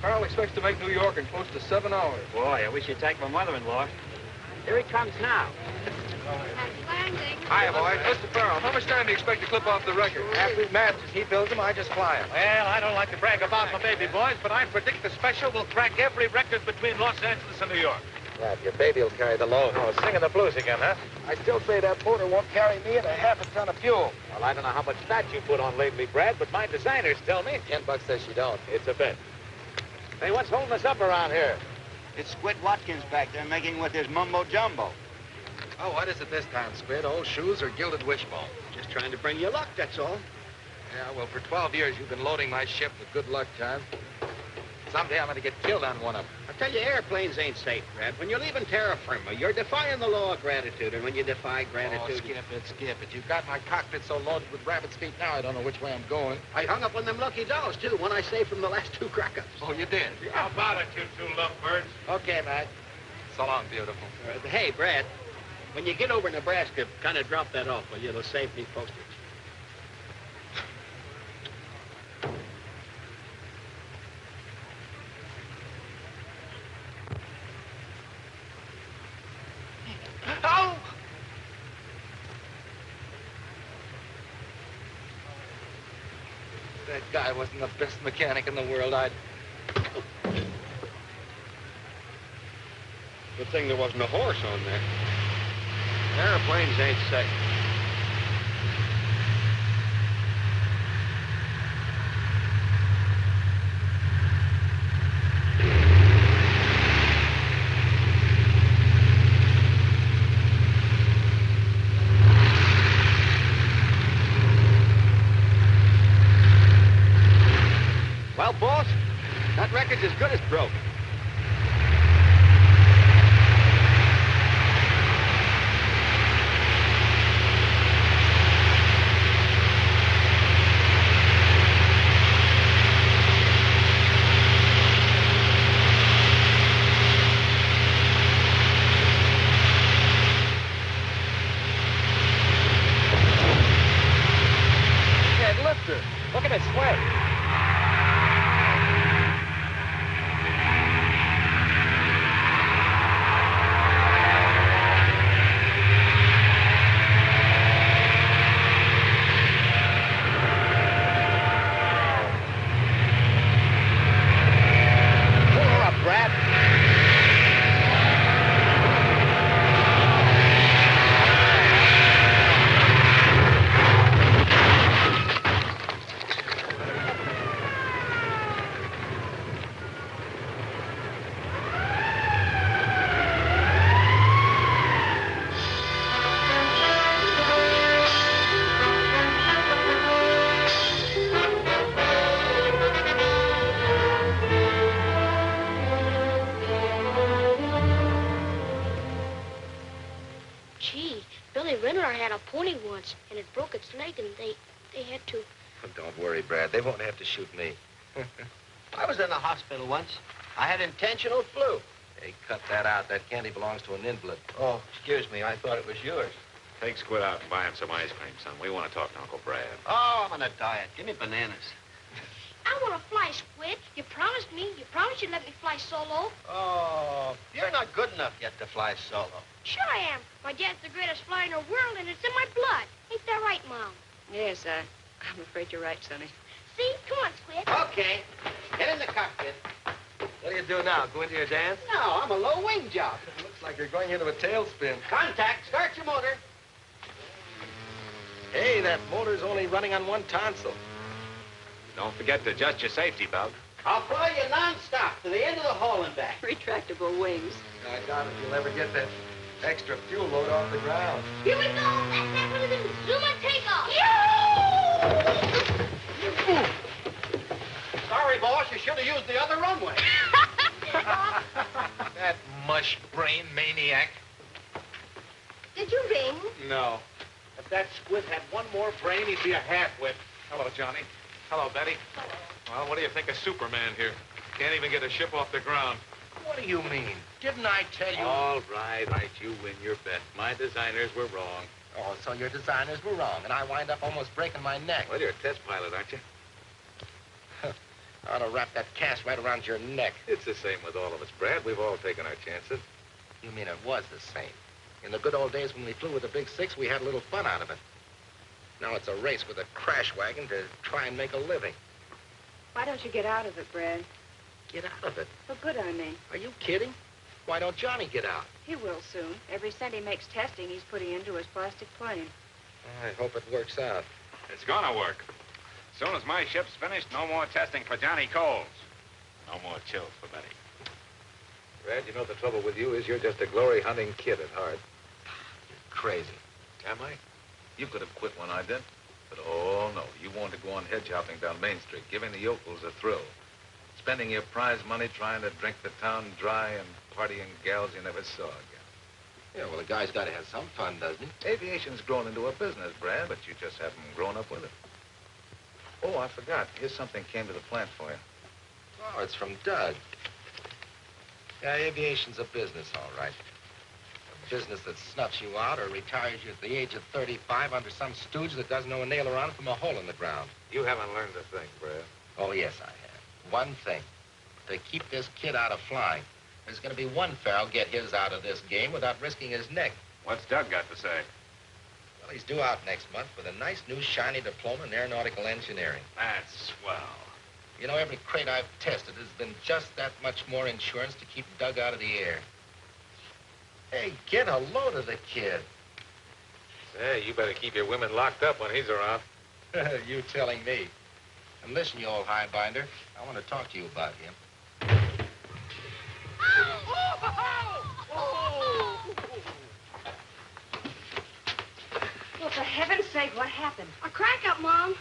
Farrell expects to make New York in close to 7 hours. Boy, I wish you'd take my mother-in-law. Here he comes now. Landing. Hiya, boys. Mr. Farrell, how much time do you expect to clip off the record? After McMasters, he builds them, I just fly them. Well, I don't like to brag about my baby boys, but I predict the special will crack every record between Los Angeles and New York. Yeah, your baby will carry the load. Oh, singing the blues again, huh? I still say that motor won't carry me and a half a ton of fuel. Well, I don't know how much fat you put on lately, Brad, but my designers tell me. $10 says you don't. It's a bet. Hey, what's holding us up around here? It's Squid Watkins back there making with his mumbo-jumbo. Oh, what is it this time, Squid? Old shoes or gilded wishbone? Just trying to bring you luck, that's all. Yeah, well, for 12 years you've been loading my ship with good luck, John. Someday I'm going to get killed on one of them. I tell you, airplanes ain't safe, Brad. When you're leaving terra firma, you're defying the law of gratitude, and when you defy gratitude... Oh, skip it. You've got my cockpit so loaded with rabbit's feet now I don't know which way I'm going. I hung up on them lucky dolls, too, one I saved from the last 2 crack-ups. Oh, you did? How about it, you two lovebirds? Okay, Mac. So long, beautiful. Hey, Brad, when you get over Nebraska, kind of drop that off, will you? It'll save me postage. Oh! That guy wasn't the best mechanic in the world. Good thing there wasn't a horse on there. Airplanes ain't safe. Well, boss, that record's as good as broken. Can't lift her. Look at it sweat. And it broke its leg, and they had to... Oh, don't worry, Brad. They won't have to shoot me. I was in the hospital once. I had intentional flu. Hey, cut that out. That candy belongs to an invalid. Oh, excuse me. I thought it was yours. Take Squid out and buy him some ice cream, son. We want to talk to Uncle Brad. Oh, I'm on a diet. Give me bananas. I want to fly, Squid. You promised me. You promised you'd let me fly solo. Oh, you're not good enough yet to fly solo. Sure I am. My dad's the greatest flyer in the world, and it's in my blood. Ain't that right, Mom? Yes, I'm afraid you're right, Sonny. See? Come on, Squid. Okay. Get in the cockpit. What do you do now? Go into your dance? No, I'm a low-wing job. Looks like you're going into a tailspin. Contact. Start your motor. Hey, that motor's only running on one tonsil. Don't forget to adjust your safety belt. I'll fly you non-stop to the end of the hall and back. Retractable wings. I doubt if you'll ever get that extra fuel load off the ground. Here we go. That's that one of them. Zoom and take off. Sorry, boss. You should have used the other runway. That mush-brain maniac. Did you ring? No. If that Squid had one more brain, he'd be a half-wit. Hello, Johnny. Hello, Betty. Well, what do you think of Superman here? Can't even get a ship off the ground. What do you mean? Didn't I tell you? All right, you win your bet. My designers were wrong. Oh, so your designers were wrong, and I wind up almost breaking my neck. Well, you're a test pilot, aren't you? I ought to wrap that cast right around your neck. It's the same with all of us, Brad. We've all taken our chances. You mean it was the same? In the good old days when we flew with the Big Six, we had a little fun out of it. Now it's a race with a crash wagon to try and make a living. Why don't you get out of it, Brad? Get out of it? For good, I mean. Are you kidding? Why don't Johnny get out? He will soon. Every cent he makes testing, he's putting into his plastic plane. I hope it works out. It's gonna work. As soon as my ship's finished, no more testing for Johnny Coles. No more chills for Betty. Brad, you know the trouble with you is you're just a glory-hunting kid at heart. You're crazy. Am I? You could have quit when I did. But, oh, no. You wanted to go on hedge hopping down Main Street, giving the yokels a thrill. Spending your prize money trying to drink the town dry and partying gals you never saw again. Yeah, well, the guy's got to have some fun, doesn't he? Aviation's grown into a business, Brad, but you just haven't grown up with it. Oh, I forgot. Here's something came to the plant for you. Oh, it's from Doug. Yeah, aviation's a business, all right. A business that snuffs you out or retires you at the age of 35 under some stooge that doesn't know a nail around from a hole in the ground. You haven't learned a thing, Brad. Oh, yes, I have. One thing. To keep this kid out of flying, there's going to be one Farrell get his out of this game without risking his neck. What's Doug got to say? Well, he's due out next month with a nice new shiny diploma in aeronautical engineering. That's swell. You know, every crate I've tested has been just that much more insurance to keep Doug out of the air. Hey, get a load of the kid. Say, you better keep your women locked up when he's around. You telling me. And listen, you old highbinder, I want to talk to you about him. Well, for heaven's sake, what happened? A crack up, Mom.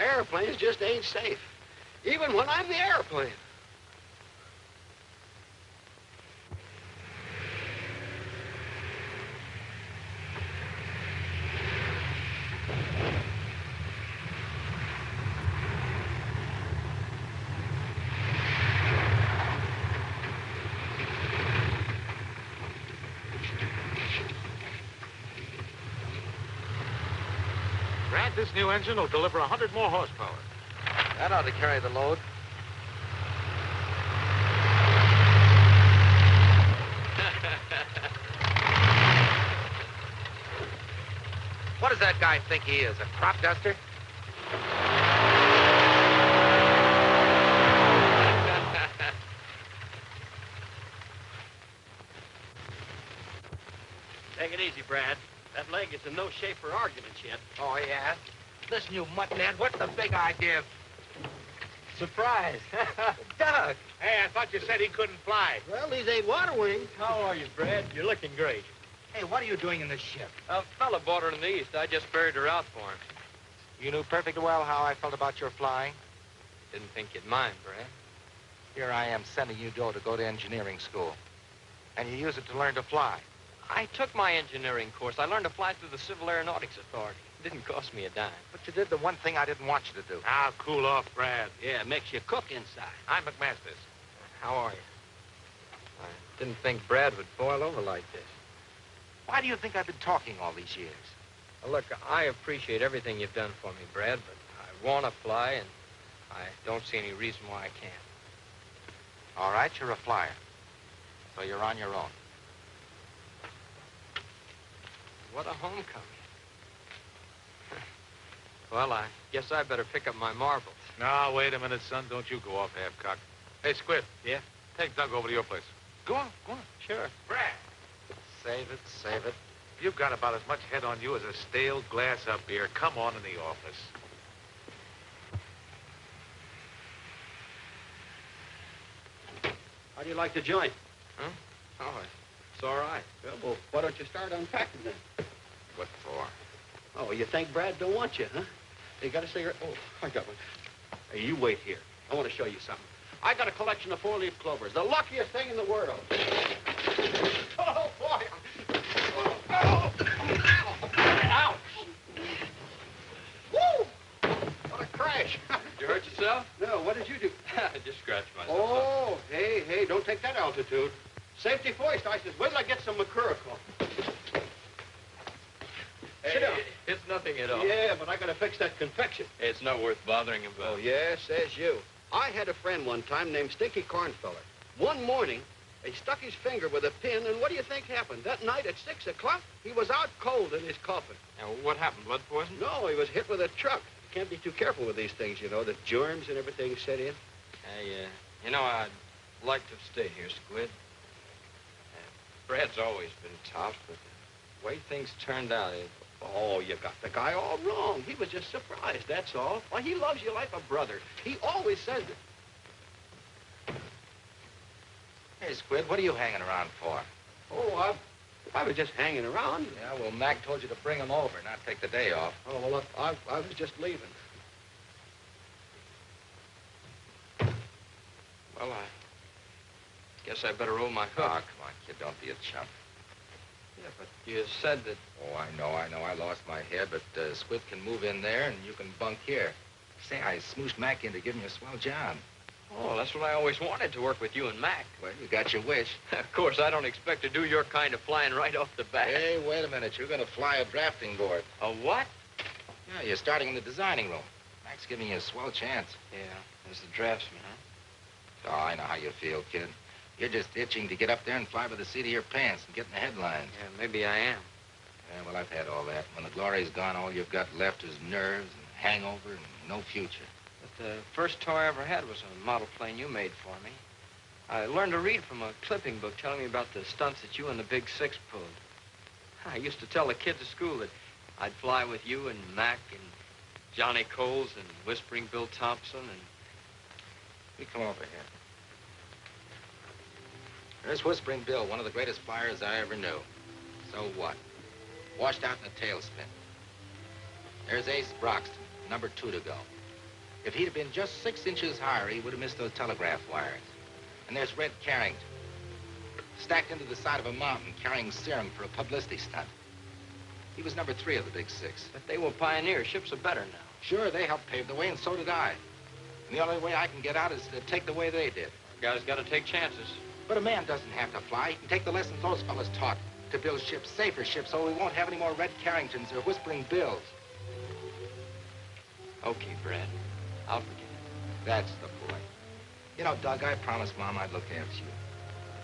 Airplanes just ain't safe. Even when I'm the airplane. Brad, this new engine will deliver 100 more horsepower. That ought to carry the load. What does that guy think he is, a crop duster? Take it easy, Brad. That leg is in no shape for arguments yet. Oh, yeah? Listen, you muttonhead, what's the big idea? Surprise. Doug! Hey, I thought you said he couldn't fly. Well, these ain't water wings. How are you, Brad? You're looking great. Hey, what are you doing in this ship? A fella bought her in the East. I just ferried her out for him. You knew perfectly well how I felt about your flying. Didn't think you'd mind, Brad. Here I am sending you dough to go to engineering school. And you use it to learn to fly. I took my engineering course. I learned to fly through the Civil Aeronautics Authority. It didn't cost me a dime. But you did the one thing I didn't want you to do. Now, cool off, Brad. Yeah, it makes you cook inside. I'm McMasters. How are you? I didn't think Brad would boil over like this. Why do you think I've been talking all these years? Well, look, I appreciate everything you've done for me, Brad, but I want to fly, and I don't see any reason why I can't. All right, you're a flyer. So you're on your own. What a homecoming. Well, I guess I better pick up my marbles. No, wait a minute, son. Don't you go off half-cocked. Hey, Squid. Yeah? Take Doug over to your place. Go on, go on. Sure. Brad, Save it, save it. you've got about as much head on you as a stale glass of beer. Come on in the office. How do you like the joint? Huh? Oh, it's all right. Well, why don't you start unpacking then? What for? Oh, you think Brad don't want you, huh? You got a cigarette? Oh, I got one. Hey, you wait here. I want to show you something. I got a collection of four-leaf clovers, the luckiest thing in the world. Oh, boy. Oh. Ouch. Woo! What a crash. You hurt yourself? No, what did you do? I just scratched myself. Oh, hey, don't take that altitude. Safety first. I says, wait till I get some Mercurical. Hey, Sit down. It's nothing at all. Yeah, but I gotta fix that confection. It's it's not worth bothering about. Oh, yes, says you. I had a friend one time named Stinky Cornfeller. One morning, he stuck his finger with a pin, and what do you think happened? That night at 6 o'clock, he was out cold in his coffin. Now, what happened? Blood poison? No, he was hit with a truck. You can't be too careful with these things, you know. The germs and everything set in. Hey, you know, I'd like to have stayed here, Squid. Brad's always been tough, but the way things turned out, Oh, you got the guy all wrong. He was just surprised, that's all. Why, he loves you like a brother. He always says it. Hey, Squid, what are you hanging around for? Oh, I was just hanging around. Yeah, well, Mac told you to bring him over, not take the day off. Oh, well, look, I was just leaving. well, I guess I better roll my Oh, hook. come on, kid, don't be a chump. Yeah, but you said that... Oh, I know. I lost my head, but Squid can move in there, and you can bunk here. Say, I smooshed Mac into giving you a swell job. Oh, that's what I always wanted, to work with you and Mac. Well, you got your wish. Of course, I don't expect to do your kind of flying right off the bat. Hey, wait a minute. You're going to fly a drafting board. A what? Yeah, you're starting in the designing room. Mac's giving you a swell chance. Yeah, as the draftsman, huh? Oh, I know how you feel, kid. You're just itching to get up there and fly by the seat of your pants and get in the headlines. Yeah, maybe I am. Yeah, well, I've had all that. When the glory's gone, all you've got left is nerves and hangover and no future. But the first toy I ever had was a model plane you made for me. I learned to read from a clipping book telling me about the stunts that you and the Big Six pulled. I used to tell the kids at school that I'd fly with you and Mac and Johnny Coles and Whispering Bill Thompson and... We come over here. There's Whispering Bill, one of the greatest flyers I ever knew. So what? Washed out in a tailspin. There's Ace Broxton, number 2 to go. If he'd have been just 6 inches higher, he would have missed those telegraph wires. And there's Red Carrington, stacked into the side of a mountain carrying serum for a publicity stunt. He was number 3 of the Big Six. But they were pioneers. Ships are better now. Sure, they helped pave the way, and so did I. And the only way I can get out is to take the way they did. Guys got to take chances. But a man doesn't have to fly. He can take the lessons those fellas taught to build ships, safer ships, so we won't have any more Red Carringtons or Whispering Bills. Okay, Brad. I'll forget it. That's the boy. You know, Doug, I promised Mom I'd look after you.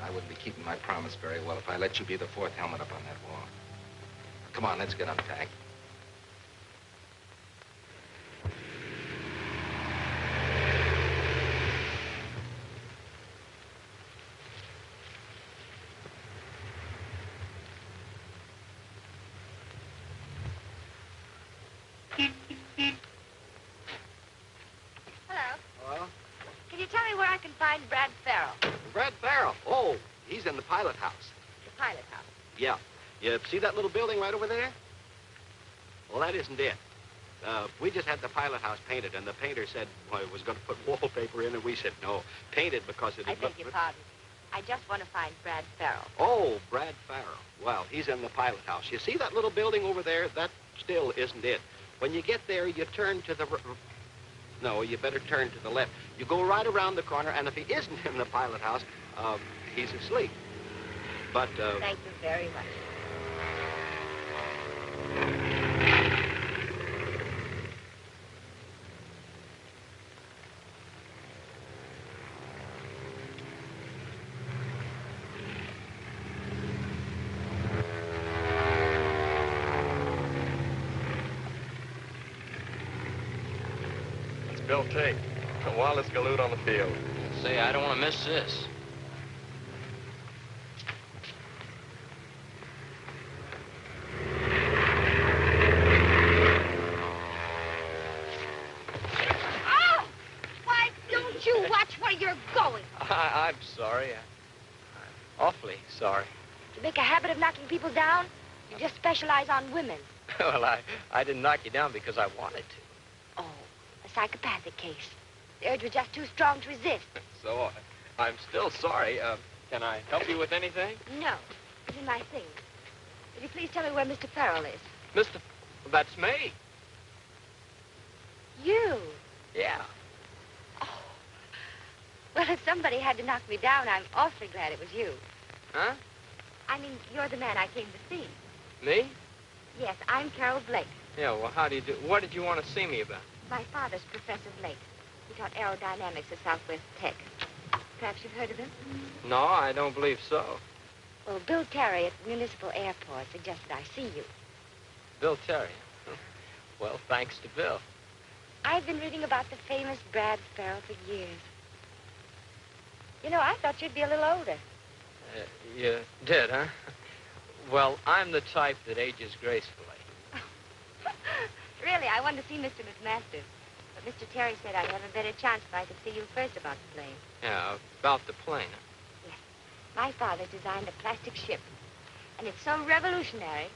I wouldn't be keeping my promise very well if I let you be the 4th helmet up on that wall. Come on, let's get unpacked. Hello. Hello? Can you tell me where I can find Brad Farrell? Brad Farrell. Oh, he's in the pilot house. The pilot house. Yeah. You see that little building right over there? Well, that isn't it. We just had the pilot house painted, and the painter said, well, he was going to put wallpaper in, and we said no. Paint it because it... I beg your pardon. I just want to find Brad Farrell. Oh, Brad Farrell. Well, he's in the pilot house. You see that little building over there? That still isn't it. When you get there, you turn to the... No, you better turn to the left. You go right around the corner, and if he isn't in the pilot house, he's asleep. But, Thank you very much. Bill Tate, the wildest galoot on the field. Say, I don't want to miss this. Oh! Why don't you watch where you're going? I'm sorry. I'm awfully sorry. You make a habit of knocking people down? You just specialize on women. Well, I didn't knock you down because I wanted to. Oh, a psychopathic case. The urge was just too strong to resist. So, I'm still sorry. Can I help you with anything? No, it's in my things. Would you please tell me where Mr. Farrell is? Mr. That's me. You? Yeah. Oh. Well, if somebody had to knock me down, I'm awfully glad it was you. Huh? I mean, you're the man I came to see. Me? Yes, I'm Carol Blake. Yeah, well, how do you do? What did you want to see me about? My father's Professor Blake. He taught aerodynamics at Southwest Tech. Perhaps you've heard of him? No, I don't believe so. Well, Bill Terry at the Municipal Airport suggested I see you. Bill Terry. Well, thanks to Bill. I've been reading about the famous Brad Farrell for years. You know, I thought you'd be a little older. You did, huh? Well, I'm the type that ages gracefully. Really, I wanted to see Mr. McMasters. But Mr. Terry said I'd have a better chance if I could see you first about the plane. Yeah, about the plane. Yes. My father designed a plastic ship. And it's so revolutionary,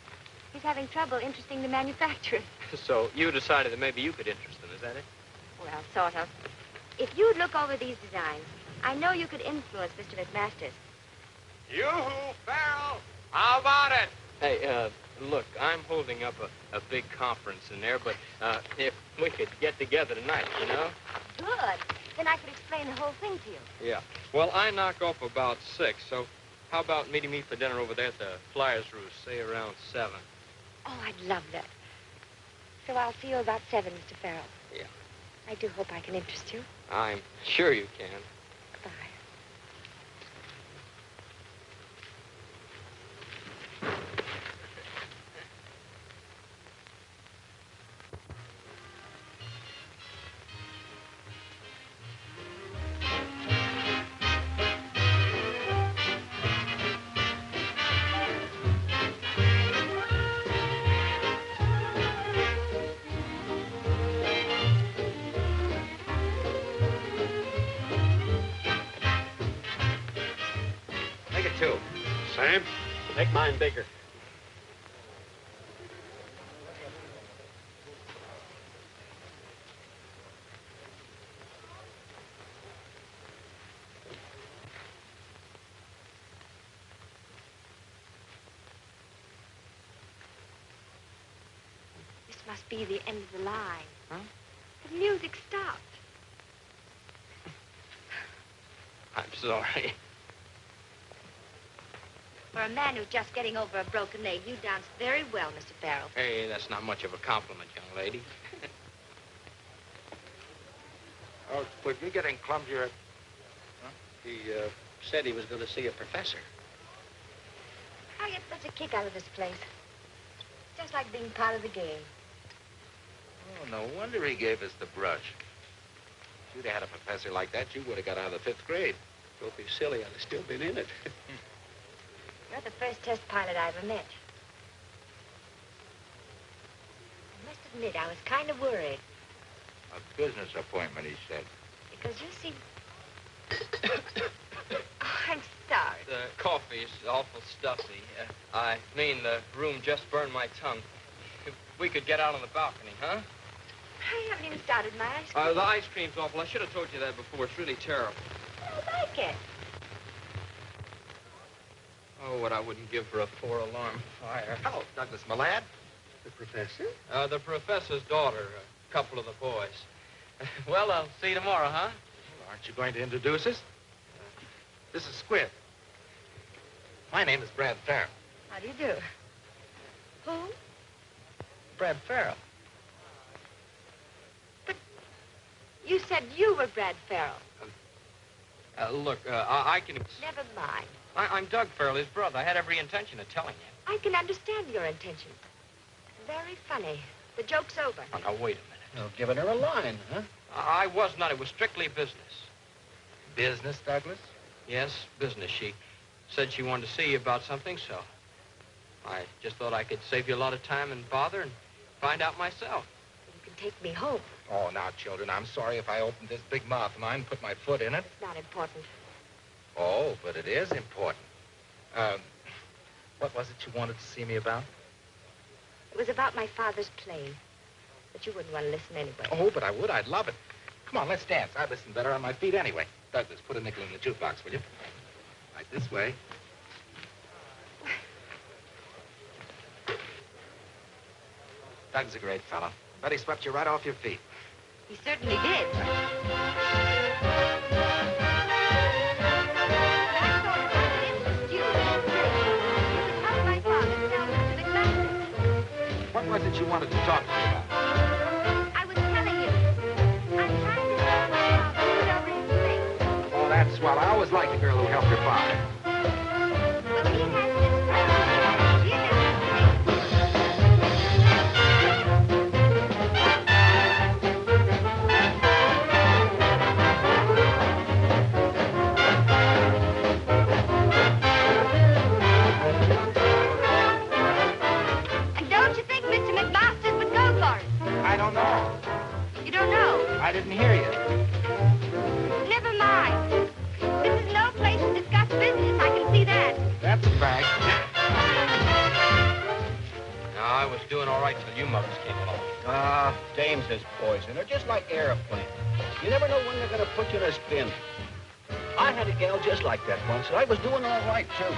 he's having trouble interesting the manufacturers. So you decided that maybe you could interest them, is that it? Well, sort of. If you'd look over these designs, I know you could influence Mr. McMasters. Yoo-hoo, Farrell! How about it? Hey, look, I'm holding up a big conference in there, but if we could get together tonight, you know? Good. Then I could explain the whole thing to you. Yeah. Well, I knock off about 6, so how about meeting me for dinner over there at the Flyers Roost, say around 7? Oh, I'd love that. So I'll see you about 7, Mr. Farrell. Yeah. I do hope I can interest you. I'm sure you can. Goodbye. Make it 2. Same? Make mine bigger. This must be the end of the line. Huh? The music stopped. I'm sorry. For a man who's just getting over a broken leg, you danced very well, Mr. Farrell. Hey, that's not much of a compliment, young lady. Oh, but you're getting clumsier. He said he was going to see a professor. I get such a kick out of this place. Just like being part of the game. Oh, no wonder he gave us the brush. If you'd have had a professor like that, you would have got out of the 5th grade. Don't be silly. I'd have still been in it. You're the first test pilot I ever met. I must admit, I was kind of worried. A business appointment, he said. Because you see... Oh, I'm sorry. The coffee's awful stuffy. I mean, the room just burned my tongue. If we could get out on the balcony, huh? I haven't even started my ice cream. The ice cream's awful. I should have told you that before. It's really terrible. I like it. Oh, what I wouldn't give for a 4-alarm fire. Hello, Douglas, my lad. The professor? The professor's daughter, a couple of the boys. Well, I'll see you tomorrow, huh? Well, aren't you going to introduce us? This is Squid. My name is Brad Farrell. How do you do? Who? Brad Farrell. But you said you were Brad Farrell. Look, I can... Never mind. I'm Doug Farrell, his brother. I had every intention of telling you. I can understand your intention. Very funny. The joke's over. Oh, now, wait a minute. Oh, giving her a line, huh? I was not. It was strictly business. Business, Douglas? Yes, business. She said she wanted to see you about something, so I just thought I could save you a lot of time and bother and find out myself. You can take me home. Oh, now, children, I'm sorry if I opened this big mouth of mine and put my foot in it. It's not important. Oh, but it is important. What was it you wanted to see me about? It was about my father's plane. But you wouldn't want to listen anyway. Oh, but I would. I'd love it. Come on, let's dance. I listen better on my feet anyway. Douglas, put a nickel in the jukebox, will you? Right this way. Doug's a great fellow. Bet he swept you right off your feet. He certainly did. What was it you wanted to talk to me about? I was telling you. swell. I always liked the girl who helped her father. Well, he has this. You know. And don't you think Mr. McMasters would go for it? I don't know. You don't know? I didn't hear you. Never mind. This is no place to discuss business. I can see that. That's a fact. No, I was doing all right till you mothers came along. Dames is poison. They're just like airplanes. You never know when they're going to put you in a spin. I had a gal just like that once, and I was doing all right, too.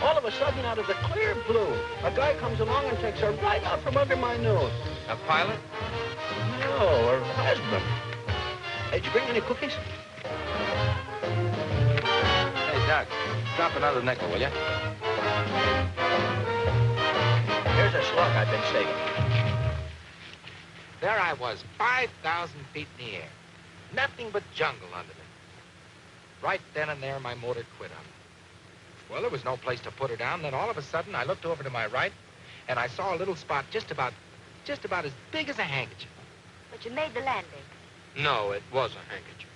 All of a sudden, out of the clear blue, a guy comes along and takes her right out from under my nose. A pilot? No, her husband. Hey, did you bring any cookies? Hey, Doc, drop another nickel, will you? Here's a slug I've been saving. There I was, 5,000 feet in the air. Nothing but jungle under me. Right then and there, my motor quit on me. Well, there was no place to put her down. Then all of a sudden, I looked over to my right, and I saw a little spot just about as big as a handkerchief. But you made the landing. No, it was a handkerchief.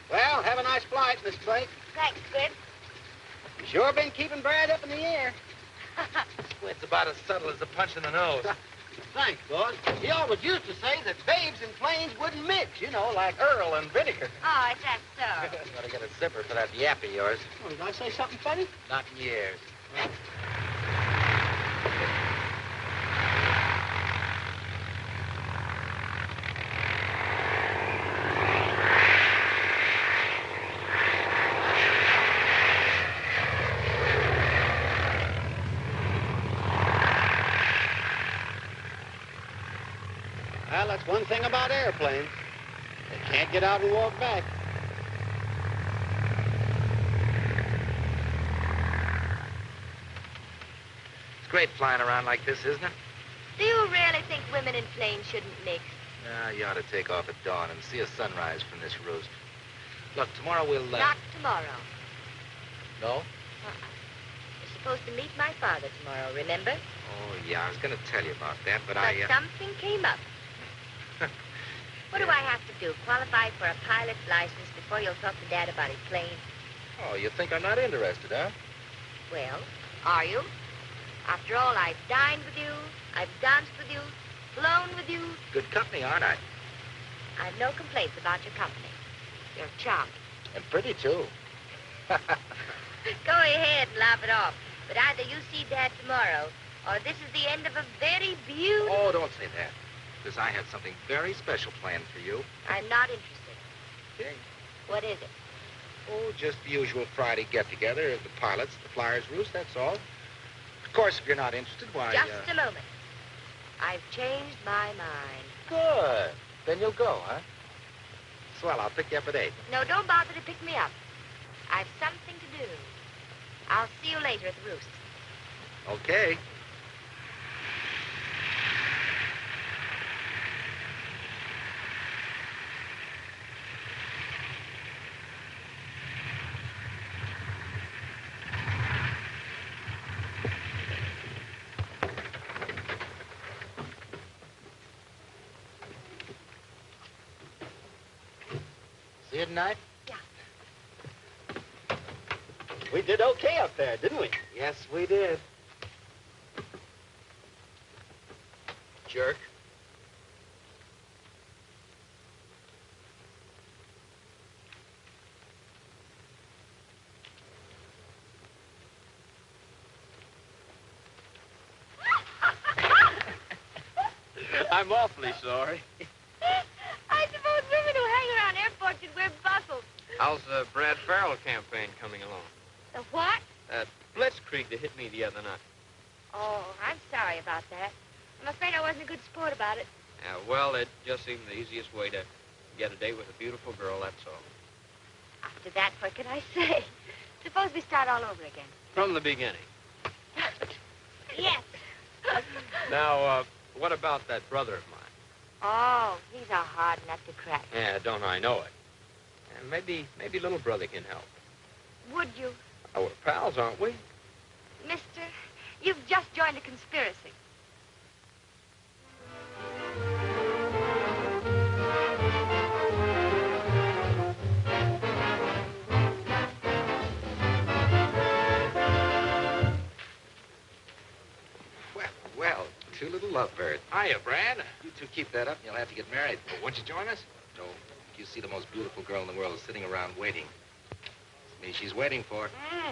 Well, have a nice flight, Miss Blake. Thanks, Squid. You sure been keeping Brad up in the air. It's about as subtle as a punch in the nose. Thanks, boss. He always used to say that babes and planes wouldn't mix, you know, like Earl and vinegar. Oh, is that so? Gotta get a zipper for that yap of yours. Oh, did I say something funny? Not in years. Well, that's one thing about airplanes. They can't get out and walk back. It's great flying around like this, isn't it? Do you really think women in planes shouldn't mix? You ought to take off at dawn and see a sunrise from this roost. Look, tomorrow we'll... Not tomorrow. No? You're supposed to meet my father tomorrow, remember? Oh, yeah, I was going to tell you about that, but something came up. What do I have to do? Qualify for a pilot's license before you'll talk to Dad about his plane? Oh, you think I'm not interested, huh? Well, are you? After all, I've dined with you, I've danced with you, flown with you. Good company, aren't I? I've no complaints about your company. You're charming. And pretty, too. Go ahead and laugh it off. But either you see Dad tomorrow, or this is the end of a very beautiful... Oh, don't say that. Because I had something very special planned for you. I'm not interested. Okay. What is it? Oh, just the usual Friday get-together of the pilots, the Flyers Roost, that's all. Of course, if you're not interested, why... Just a moment. I've changed my mind. Good. Then you'll go, huh? Swell, I'll pick you up at 8. No, don't bother to pick me up. I've something to do. I'll see you later at the Roost. Okay. See you tonight? Yeah. We did okay up there, didn't we? Yes, we did. Jerk. I'm awfully sorry. I suppose women who hang around airports should wear bustles. How's the Brad Farrell campaign coming along? The what? That blitzkrieg that hit me the other night. Oh, I'm sorry about that. I'm afraid I wasn't a good sport about it. Yeah, well, it just seemed the easiest way to get a date with a beautiful girl, that's all. After that, what can I say? Suppose we start all over again. From the beginning. Yes. Now, what about that brother of mine? Oh, he's a hard nut to crack. Yeah, don't I know it? And maybe little brother can help. Would you? Oh, we're pals, aren't we? Mister, you've just joined a conspiracy. Well, two little lovebirds. Hiya, Brad. You two keep that up and you'll have to get married. Won't you join us? No, you see the most beautiful girl in the world is sitting around waiting. It's me she's waiting for.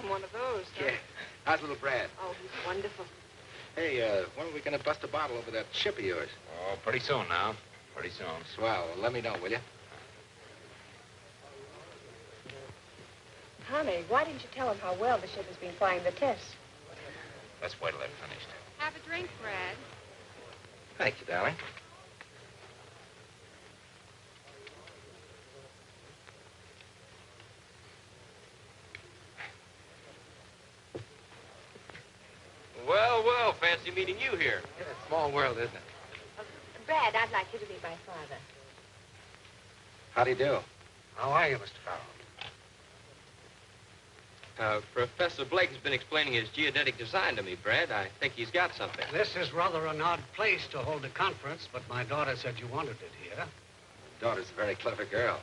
One of those. Huh? Yeah. How's little Brad? Oh, he's wonderful. Hey, when are we going to bust a bottle over that ship of yours? Oh, pretty soon now. Pretty soon. Swell. Well, let me know, will you? Honey, why didn't you tell him how well the ship has been flying the tests? Let's wait till they're finished. Have a drink, Brad. Thank you, darling. Well, well, fancy meeting you here. Yeah, small world, isn't it? Brad, I'd like you to be my father. How do you do? How are you, Mr. Farrell? Professor Blake has been explaining his geodetic design to me, Brad. I think he's got something. This is rather an odd place to hold a conference, but my daughter said you wanted it here. Daughter's a very clever girl.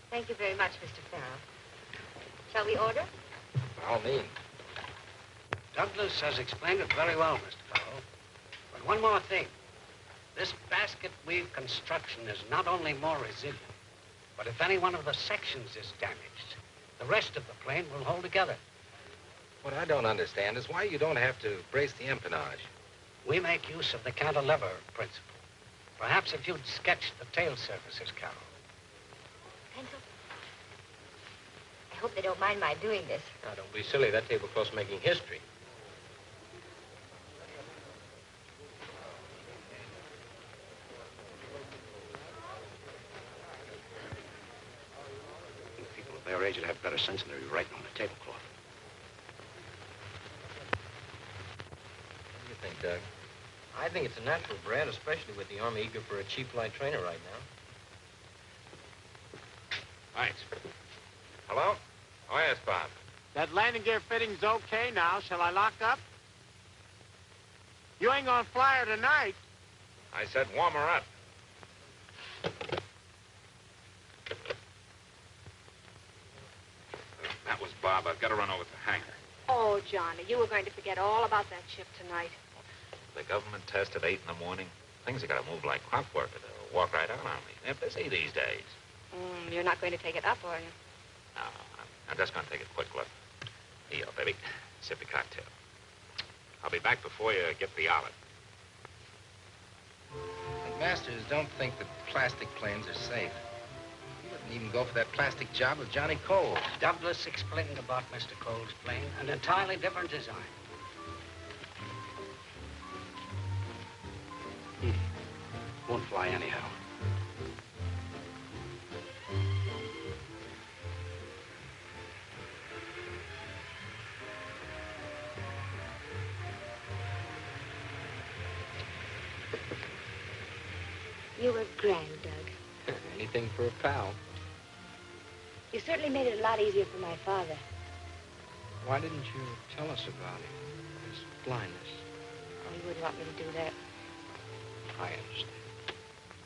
Thank you very much, Mr. Farrell. Shall we order? By all means. Douglas has explained it very well, Mr. Farrell. But one more thing. This basket weave construction is not only more resilient, but if any one of the sections is damaged, the rest of the plane will hold together. What I don't understand is why you don't have to brace the empennage. We make use of the cantilever principle. Perhaps if you'd sketch the tail surfaces, Carol. Pencil? I hope they don't mind my doing this. Now, don't be silly. That tablecloth's making history. People of their age would have better sense than to be writing on the tablecloth. What do you think, Doug? I think it's a natural, Brad, especially with the Army eager for a cheap flight trainer right now. Thanks. Hello? Oh, yes, Bob. That landing gear fitting's okay now. Shall I lock up? You ain't gonna fly her tonight. I said warm her up. That was Bob. I've got to run over to the hangar. Oh, Johnny, you were going to forget all about that ship tonight. The government test at 8 in the morning. Things are going to move like clockwork. They'll walk right out on me. They're busy these days. You're not going to take it up, are you? No, I'm just going to take a quick look. Here, baby. Sip your cocktail. I'll be back before you get the olive. McMasters don't think that plastic planes are safe. He wouldn't even go for that plastic job of Johnny Cole. Douglas explained about Mr. Cole's plane, an entirely different design. Won't fly anyhow. You were grand, Doug. Anything for a pal. You certainly made it a lot easier for my father. Why didn't you tell us about him? His blindness. Oh, you wouldn't want me to do that. I understand.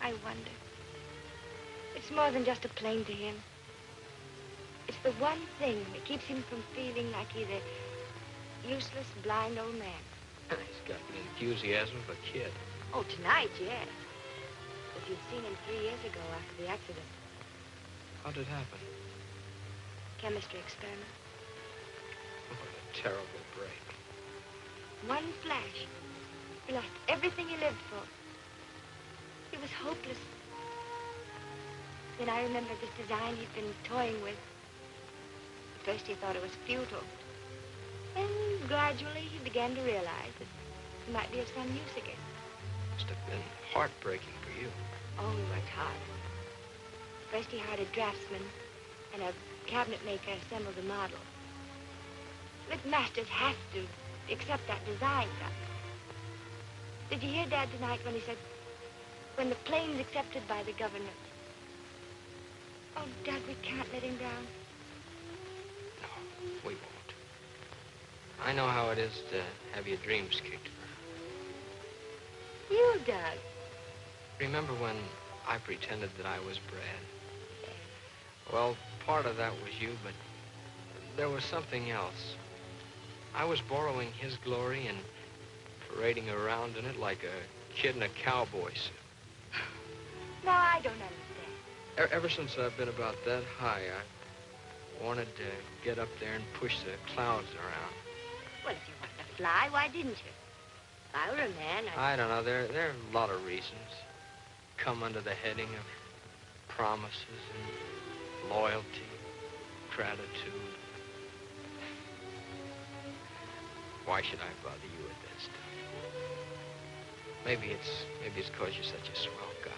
I wonder. It's more than just a plane to him. It's the one thing that keeps him from feeling like he's a useless, blind old man. He's got the enthusiasm of a kid. Oh, tonight, yes. If you'd seen him 3 years ago after the accident. How'd it happen? Chemistry experiment. What a terrible break. One flash. He lost everything he lived for. He was hopeless. Then I remembered this design he'd been toying with. At first he thought it was futile. Then gradually he began to realize that it might be of some use again. Must have been heartbreaking for you. Oh, he worked hard. First he hired a draftsman and a cabinet maker assembled the model. McMasters have to accept that design, Doc. Did you hear Dad tonight when he said, when the plane's accepted by the government? Oh, Dad, we can't let him down. No, we won't. I know how it is to have your dreams kicked around. You, Doug. Remember when I pretended that I was Brad? Well, part of that was you, but there was something else. I was borrowing his glory and parading around in it like a kid in a cowboy suit. No, I don't understand. Ever since I've been about that high, I wanted to get up there and push the clouds around. Well, if you wanted to fly, why didn't you? If I were a man, I don't know. There are a lot of reasons. Come under the heading of promises and loyalty, gratitude. Why should I bother you with that stuff? Maybe it's because you're such a swell guy.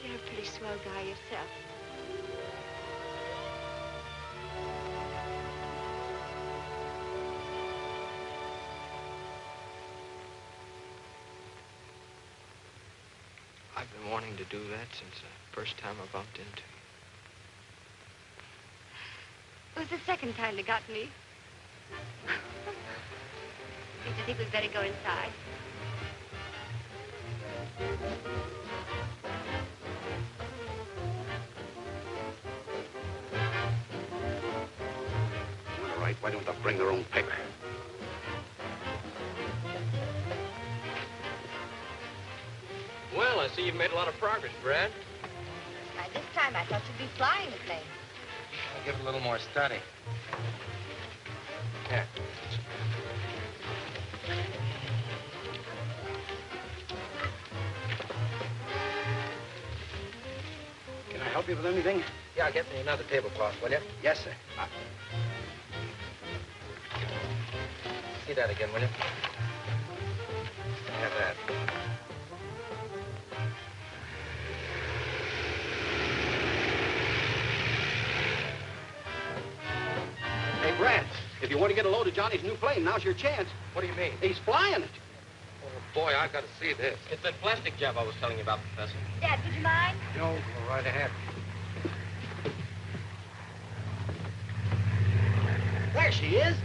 You're a pretty swell guy yourself. I've been wanting to do that since the first time I bumped into you. It was the second time they got me. Don't you think we'd better go inside? All right, why don't they bring their own paper? Well, I see you've made a lot of progress, Brad. By this time, I thought you'd be flying the plane. I'll give it a little more study. Here. Can I help you with anything? Yeah, get me another tablecloth, will you? Yes, sir. See that again, will you? Have that. Hey, Brad, if you want to get a load of Johnny's new plane, now's your chance. What do you mean? He's flying it. Oh, boy, I've got to see this. It's that plastic job I was telling you about, Professor. Dad, would you mind? No, go right ahead. There she is.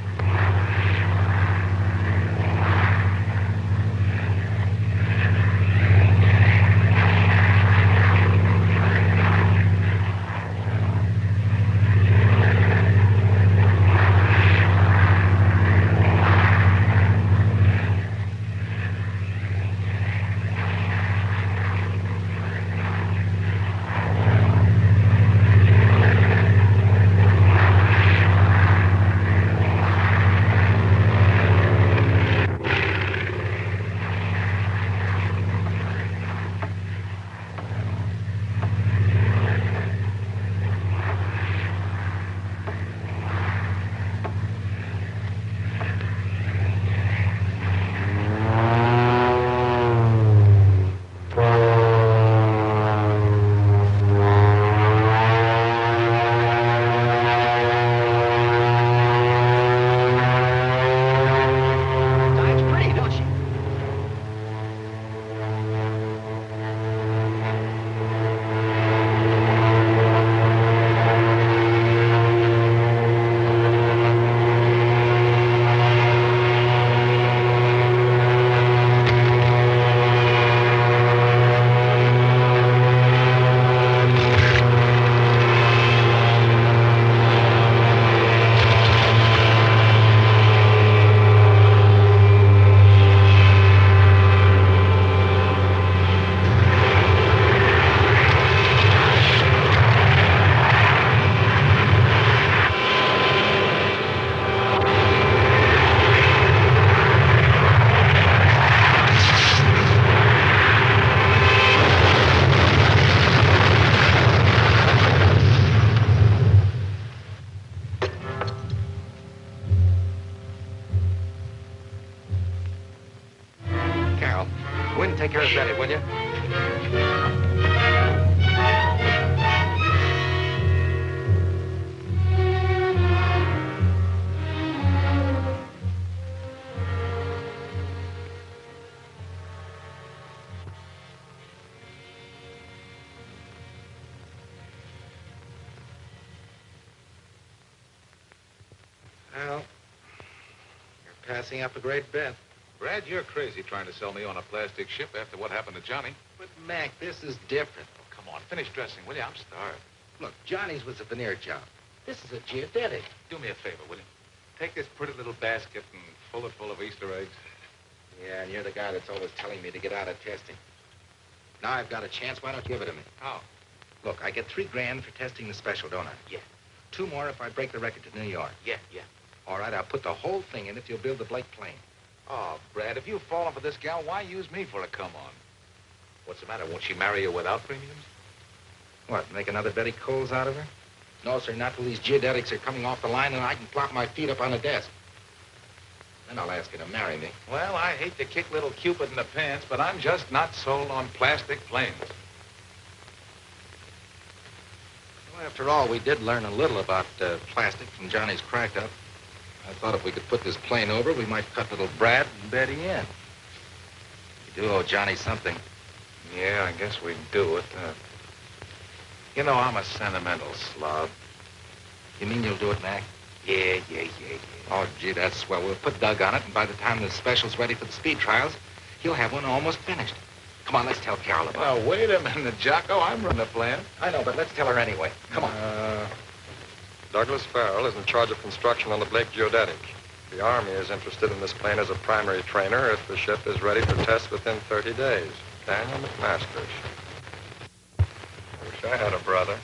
Take care of Betty, will you? Well, you're passing up a great bet. Brad, you're crazy trying to sell me on a plastic ship after what happened to Johnny. But, Mac, this is different. Oh, come on, finish dressing, will you? I'm starved. Look, Johnny's was a veneer job. This is a geodetic. Do me a favor, will you? Take this pretty little basket and fill it full of Easter eggs. Yeah, and you're the guy that's always telling me to get out of testing. Now I've got a chance. Why don't you give it to me? How? Look, I get $3 grand for testing the special, don't I? Yeah. 2 more if I break the record to New York. Yeah. All right, I'll put the whole thing in if you'll build the Blake plane. Oh, Brad, if you've fallen for this gal, why use me for a come-on? What's the matter? Won't she marry you without premiums? What, make another Betty Coles out of her? No, sir, not till these geodetics are coming off the line and I can plop my feet up on the desk. Then I'll ask her to marry me. Well, I hate to kick little Cupid in the pants, but I'm just not sold on plastic planes. Well, after all, we did learn a little about plastic from Johnny's crack-up. I thought if we could put this plane over, we might cut little Brad and Betty in. We do owe Johnny something. Yeah, I guess we do it. You know, I'm a sentimental slob. You mean you'll do it, Mac? Yeah. Oh, gee, that's swell. We'll put Doug on it, and by the time the special's ready for the speed trials, he'll have one almost finished. Come on, let's tell Carol about it. Now, wait a minute, Jocko. I'm running the plan. I know, but let's tell her anyway. Come on. Douglas Farrell is in charge of construction on the Blake Geodetic. The Army is interested in this plane as a primary trainer if the ship is ready for tests within 30 days. Daniel McMasters. Wish I had a brother.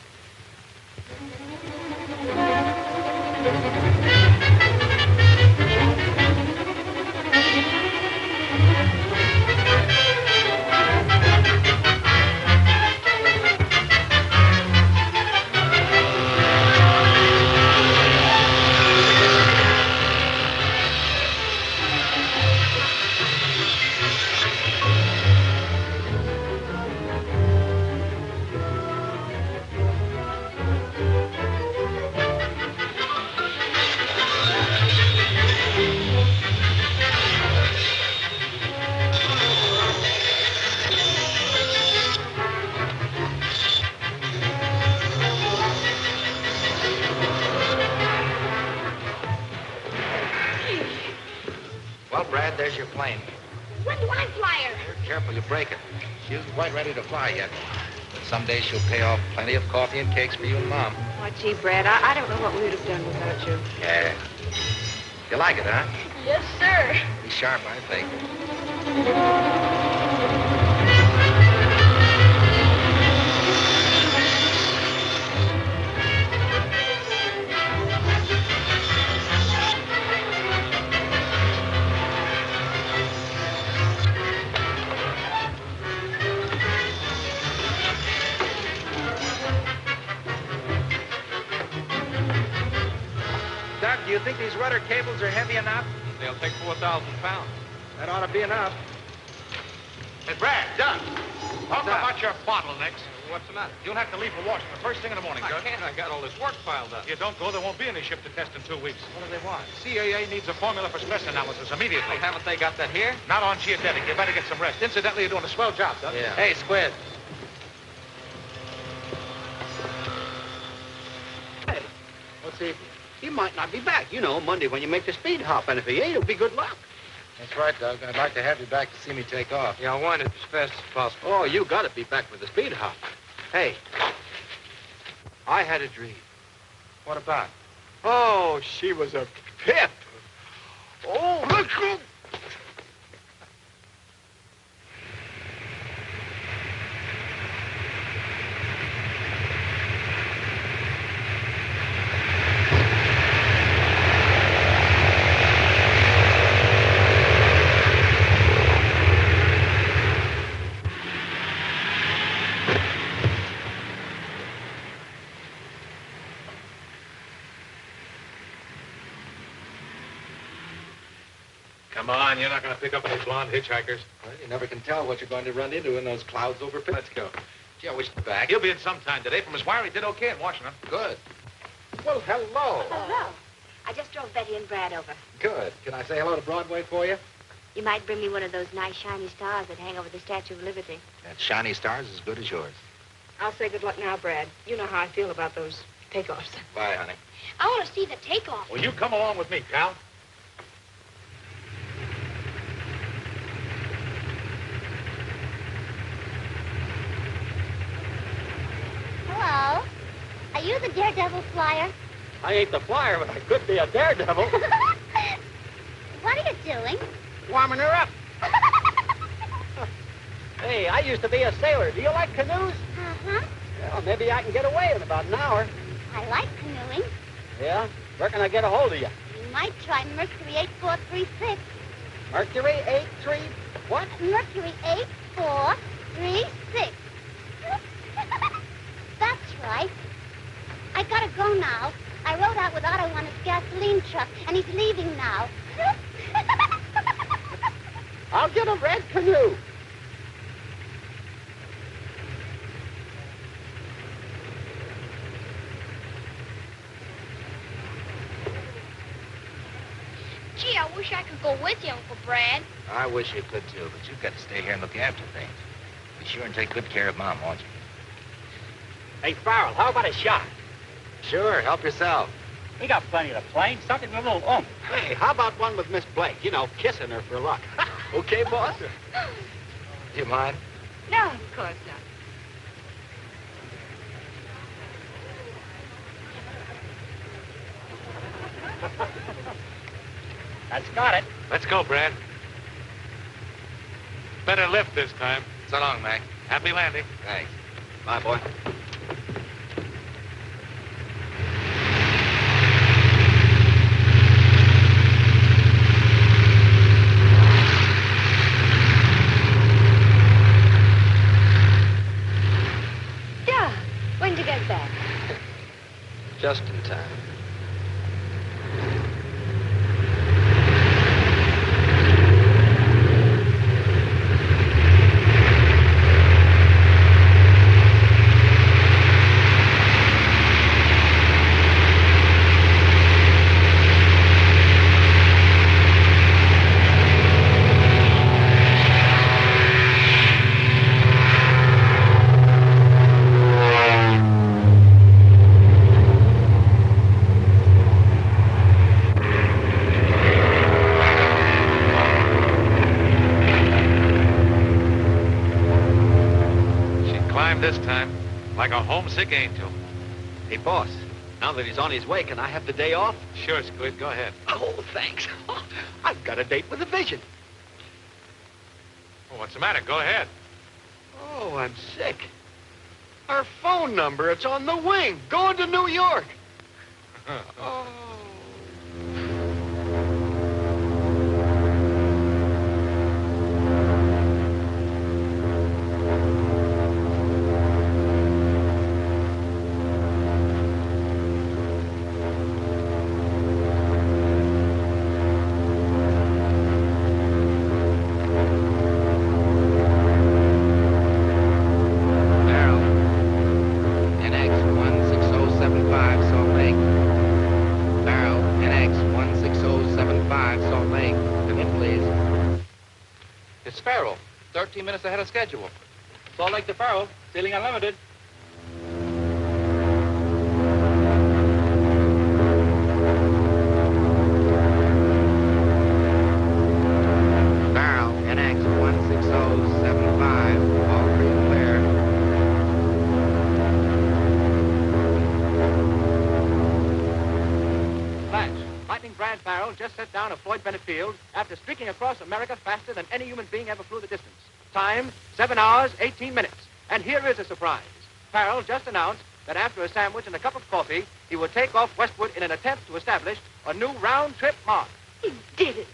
Well, Brad, there's your plane. When do I fly her? Careful, you break it. She isn't quite ready to fly yet. But someday she'll pay off plenty of coffee and cakes for you and Mom. Oh, gee, Brad, I don't know what we would have done without you. Yeah. You like it, huh? Yes, sir. Be sharp, I think. Doug, do you think these rudder cables are heavy enough? They'll take 4,000 pounds. That ought to be enough. Hey, Brad, Doug. Talk that? about your bottlenecks. What's the matter? You'll have to leave for Washington first thing in the morning, I Doug. can't. I got all this work piled up. If you don't go, there won't be any ship to test in 2 weeks. What do they want? CAA needs a formula for stress analysis immediately. Well, haven't they got that here? Not on geodetic. You better get some rest. Incidentally, you're doing a swell job, Doug. Yeah. Hey, Squid. Hey, let's see. He might not be back, you know, Monday when you make the speed hop. And if he ain't, it'll be good luck. That's right, Doug. I'd like to have you back to see me take off. Yeah, I'll wind it as fast as possible. Oh, you got to be back for the speed hop. Hey, I had a dream. What about? Oh, she was a pip. Oh, let's go. Come on, you're not going to pick up any blonde hitchhikers. Well, you never can tell what you're going to run into in those clouds over. Let's go. Gee, I wish you'd back. He'll be in sometime today. From his wire, he did okay in Washington. Good. Well, hello. Hello. I just drove Betty and Brad over. Good. Can I say hello to Broadway for you? You might bring me one of those nice shiny stars that hang over the Statue of Liberty. That shiny star's as good as yours. I'll say good luck now, Brad. You know how I feel about those takeoffs. Bye, honey. I want to see the takeoff. Well, you come along with me, pal. Hello. Are you the daredevil flyer? I ain't the flyer, but I could be a daredevil. What are you doing? Warming her up. Hey, I used to be a sailor. Do you like canoes? Uh-huh. Well, maybe I can get away in about an hour. I like canoeing. Yeah? Where can I get a hold of you? You might try Mercury 8436. Mercury 83... What? Mercury 8436. That's right. I gotta go now. I rode out with Otto on his gasoline truck, and he's leaving now. I'll get a red canoe. Gee, I wish I could go with you, Uncle Brad. I wish you could, too, but you've got to stay here and look after things. Be sure and take good care of Mom, won't you? Hey, Farrell, how about a shot? Sure, help yourself. We got plenty of the plane. Something with a little oomph. Hey, how about one with Miss Blake? You know, kissing her for luck. Okay, boss? Do you mind? No, of course not. That's got it. Let's go, Brad. Better lift this time. So long, Mac. Happy landing. Thanks. Bye, boy. Yeah. When'd you get back? Just in time. This time, like a homesick angel. Hey, boss, now that he's on his way, can I have the day off? Sure, Squid, go ahead. Oh, thanks. I've got a date with the vision. Oh, what's the matter? Go ahead. Oh, I'm sick. Our phone number, it's on the wing, going to New York. Oh. Farrell, 13 minutes ahead of schedule. Salt Lake to Farrell, sailing unlimited. Farrell, NX 16075, all free and clear. Flash. Lightning Brad Farrell just set down a Floyd Bennett field after streaking across America faster than any human being ever flew the distance. Time, 7 hours, 18 minutes. And here is a surprise. Farrell just announced that after a sandwich and a cup of coffee, he will take off westward in an attempt to establish a new round-trip mark. He did it.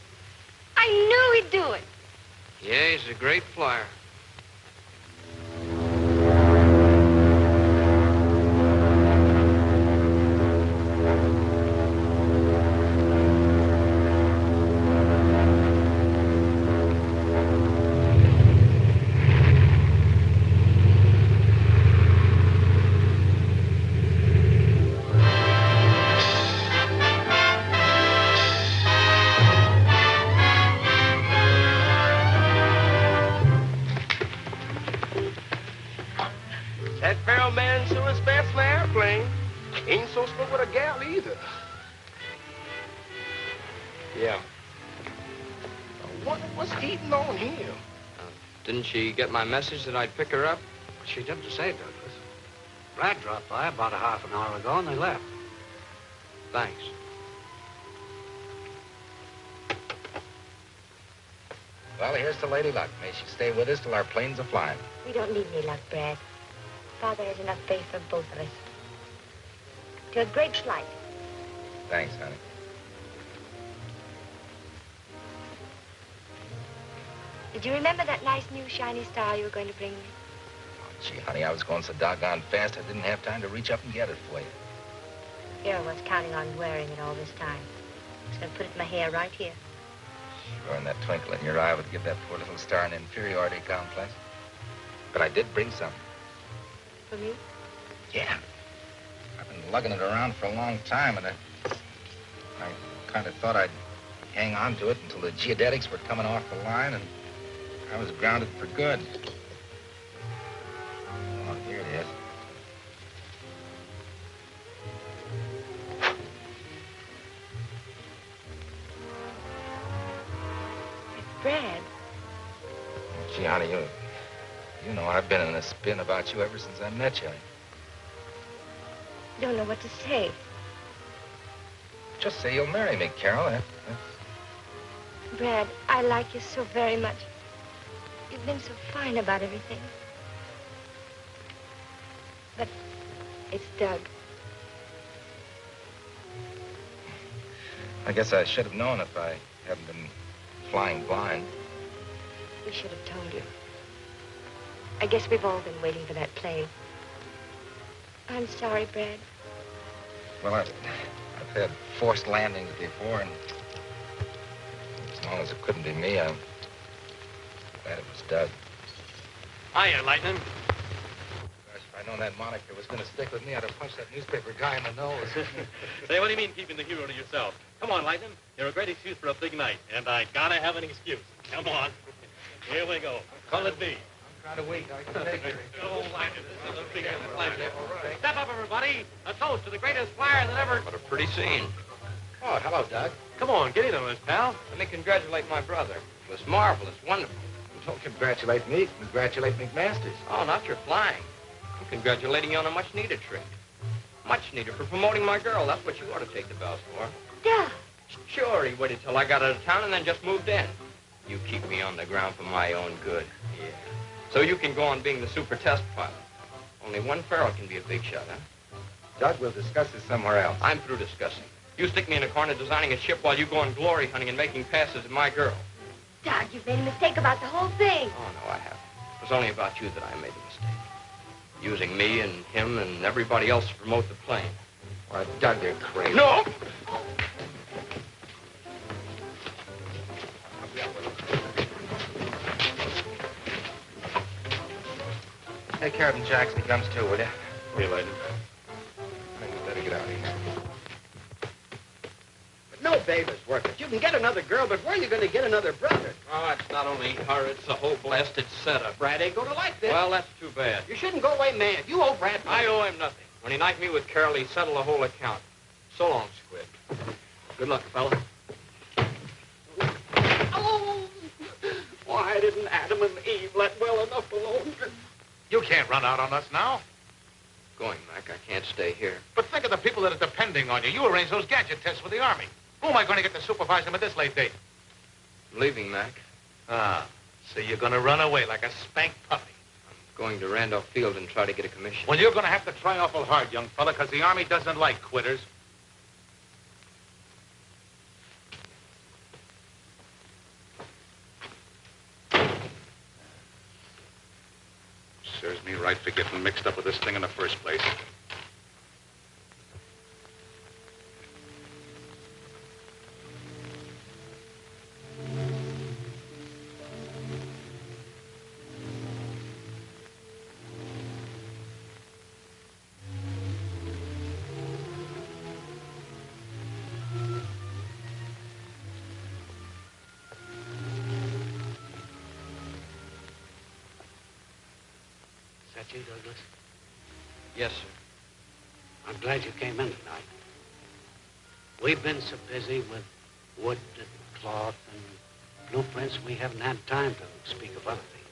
I knew he'd do it. Yeah, he's a great flyer. Yeah. What's eating on here? Didn't she get my message that I'd pick her up? She didn't say, Douglas. Brad dropped by about a half an hour ago, and they left. Thanks. Well, here's to Lady Luck. May she stay with us till our planes are flying. We don't need any luck, Brad. Father has enough faith for both of us. To a great flight. Thanks, honey. Did you remember that nice new shiny star you were going to bring me? Oh, gee, honey, I was going so doggone fast I didn't have time to reach up and get it for you. Here I was counting on wearing it all this time. I was going to put it in my hair right here. Sure, and that twinkle in your eye would give that poor little star an inferiority complex. But I did bring something. For me? Yeah. I've been lugging it around for a long time, and I kind of thought I'd hang on to it until the geodetics were coming off the line, and I was grounded for good. Oh, here it is. It's Brad. Gee, honey, you know I've been in a spin about you ever since I met you. Don't know what to say. Just say you'll marry me, Carol. Brad, I like you so very much. You've been so fine about everything. But it's Doug. I guess I should have known if I hadn't been flying blind. We should have told you. I guess we've all been waiting for that plane. I'm sorry, Brad. Well, I've had forced landings before, and as long as it couldn't be me, I'm glad it was Doug. Hiya, Lightning. Gosh, if I'd known that moniker was going to stick with me, I'd have punched that newspaper guy in the nose. Say, what do you mean keeping the hero to yourself? Come on, Lightning. You're a great excuse for a big night, and I gotta have an excuse. Come on. Here we go. Call it B. I'm trying to wait. I can take it. Oh, Lightning, this is a big pleasure. Step up, everybody. A toast to the greatest flyer that ever... What a pretty scene. Oh, hello, Doug. Come on, get in on this, pal. Let me congratulate my brother. It was marvelous, wonderful. Don't congratulate me. Congratulate McMasters. Oh, not your flying. I'm congratulating you on a much-needed trip. Much needed for promoting my girl. That's what you ought to take the bells for. Doug! Sure, he waited till I got out of town and then just moved in. You keep me on the ground for my own good. Yeah. So you can go on being the super test pilot. Only one Farrell can be a big shot, huh? Doug, we'll discuss this somewhere else. I'm through discussing. You stick me in a corner designing a ship while you go on glory hunting and making passes at my girl. Doug, you've made a mistake about the whole thing. Oh, no, I haven't. It was only about you that I made the mistake. Using me and him and everybody else to promote the plane. Why, Doug, you're crazy. No! Take care of him, Jackson. He comes too, will you? Here, Lightning. I think we better get out of here. But no baby's worth it. You can get another girl, but where are you going to get another brother? Oh, it's not only her, it's the whole blasted setup. Brad ain't going to like this. Well, that's too bad. You shouldn't go away mad. You owe Brad money. I owe him nothing. When he knifed me with Carol, he settled the whole account. So long, Squid. Good luck, fella. Oh! Why didn't Adam and Eve let well enough alone? You can't run out on us now. Going, Mac. I can't stay here. But think of the people that are depending on you. You arranged those gadget tests with the Army. Who am I going to get to supervise them at this late date? I'm leaving, Mac. Ah, so you're going to run away like a spanked puppy. I'm going to Randolph Field and try to get a commission. Well, you're going to have to try awful hard, young fella, because the Army doesn't like quitters. Serves me right for getting mixed up with this thing in the first place. Is that you, Douglas? Yes, sir. I'm glad you came in tonight. We've been so busy with Wood and cloth and blueprints, we haven't had time to speak of other things.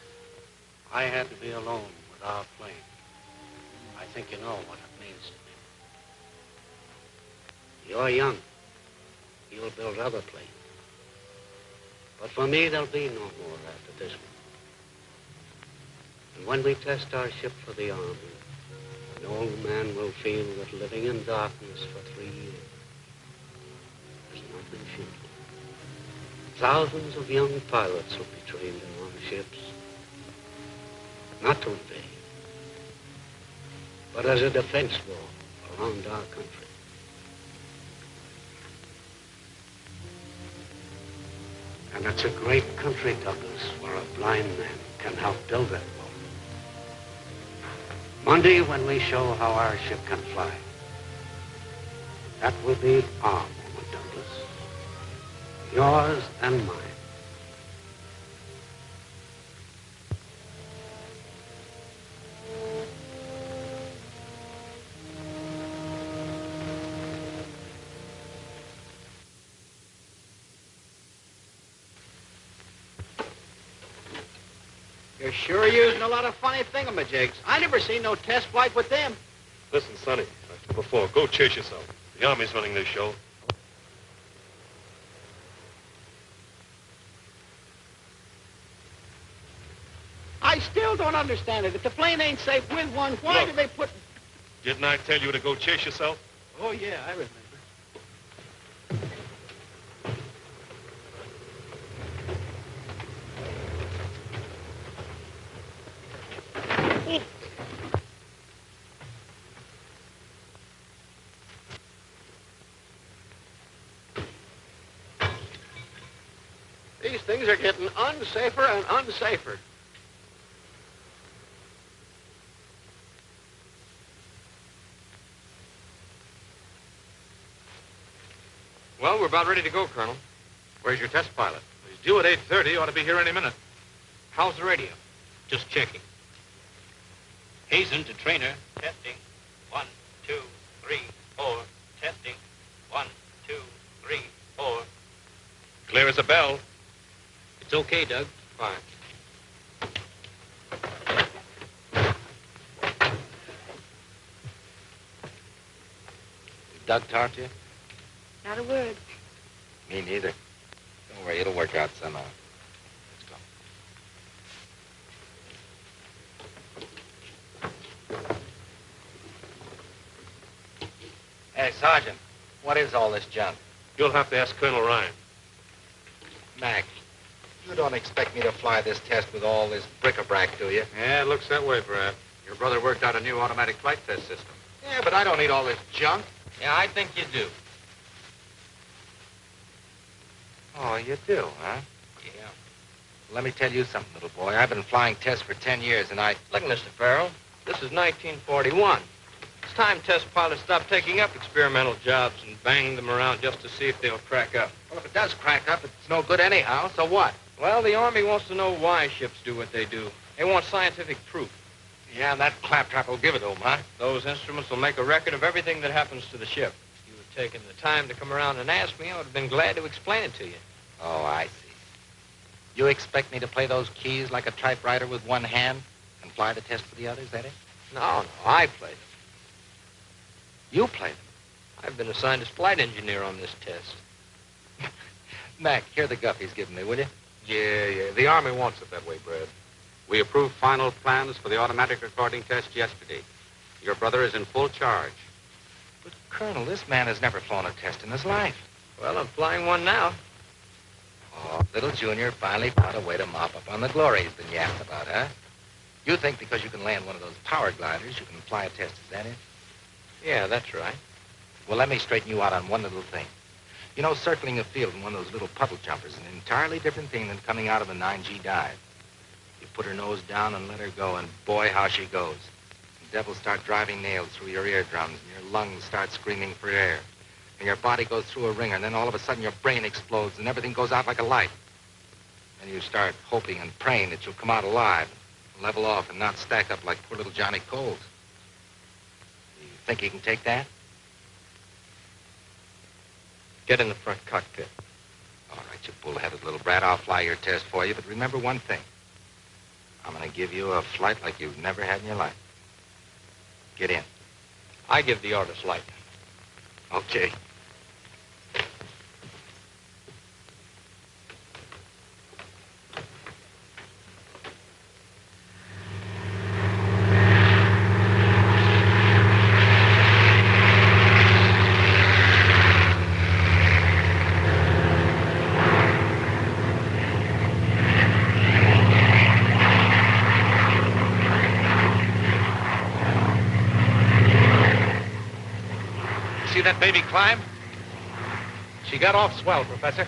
I had to be alone with our plane. I think you know what it means to me. You're young. You'll build other planes. But for me, there'll be no more after this one. And when we test our ship for the Army, an old man will feel that living in darkness for 3 years has not been futile. Thousands of young pilots will be trained in our ships, not to invade, but as a defense wall around our country. And it's a great country, Douglas, where a blind man can help build that wall. Monday, when we show how our ship can fly, that will be our moment, Douglas. Yours and mine. You're sure using a lot of funny thingamajigs. I never seen no test flight with them. Listen, Sonny, like before, go chase yourself. The Army's running this show. I still don't understand it. If the plane ain't safe with one, why do they put... Didn't I tell you to go chase yourself? Oh, yeah, I remember. These things are getting unsafer and unsafer. Well, we're about ready to go, Colonel. Where's your test pilot? He's due at 8:30. Ought to be here any minute. How's the radio? Just checking. Hazen to trainer. Testing. 1, 2, 3, 4. Testing. 1, 2, 3, 4. Clear as a bell. It's okay, Doug. Fine. Did Doug talk to you? Not a word. Me neither. Don't worry, it'll work out somehow. Let's go. Hey, Sergeant, what is all this junk? You'll have to ask Colonel Ryan. Mac, you don't expect me to fly this test with all this bric-a-brac, do you? Yeah, it looks that way, Brad. Your brother worked out a new automatic flight test system. Yeah, but I don't need all this junk. Yeah, I think you do. Oh, you do, huh? Yeah. Let me tell you something, little boy. I've been flying tests for 10 years, and Look, Mr. Farrell, this is 1941. It's time test pilots stop taking up experimental jobs and bang them around just to see if they'll crack up. Well, if it does crack up, it's no good anyhow, so what? Well, the Army wants to know why ships do what they do. They want scientific proof. Yeah, and that claptrap will give it to them, huh? Those instruments will make a record of everything that happens to the ship. If you had taken the time to come around and ask me, I would have been glad to explain it to you. Oh, I see. You expect me to play those keys like a typewriter with one hand and fly the test for the others, that it? No, I play them. You play them? I've been assigned as flight engineer on this test. Mac, hear the guff he's giving me, will you? Yeah. The Army wants it that way, Brad. We approved final plans for the automatic recording test yesterday. Your brother is in full charge. But, Colonel, this man has never flown a test in his life. Well, I'm flying one now. Oh, little Junior finally found a way to mop up on the glory he's been yapping about, huh? You think because you can land one of those power gliders, you can fly a test, is that it? Yeah, that's right. Well, let me straighten you out on one little thing. You know, circling a field in one of those little puddle jumpers is an entirely different thing than coming out of a 9G dive. You put her nose down and let her go, and boy, how she goes. The devil start driving nails through your eardrums, and your lungs start screaming for air. And your body goes through a ringer, and then all of a sudden your brain explodes, and everything goes out like a light. And you start hoping and praying that you'll come out alive, level off, and not stack up like poor little Johnny Coles. You think you can take that? Get in the front cockpit. got it, little brat. I'll fly your test for you, but remember one thing. I'm going to give you a flight like you've never had in your life. Get in. I give the order, Slight. Okay. See that baby climb? She got off swell, Professor.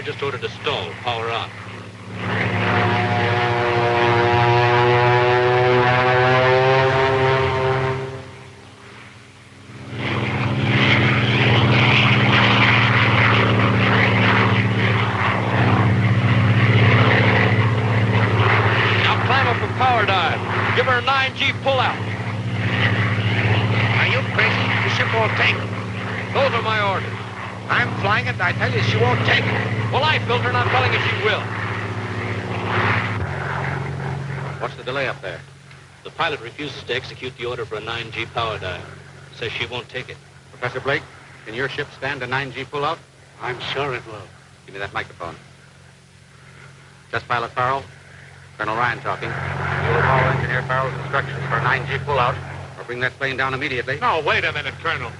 Just ordered a stall. Power on. Now climb up for power dive. Give her a 9G pullout. Are you crazy? The ship won't take it. Those are my orders. I'm flying it, and I tell you, she won't take it. Well, I built her, and I'm telling you she will. What's the delay up there? The pilot refuses to execute the order for a 9G power dive. Says she won't take it. Professor Blake, can your ship stand a 9G pullout? I'm sure it will. Give me that microphone. Just Pilot Farrell. Colonel Ryan talking. You will follow Engineer Farrell's instructions for a 9G pullout, or bring that plane down immediately. No, wait a minute, Colonel.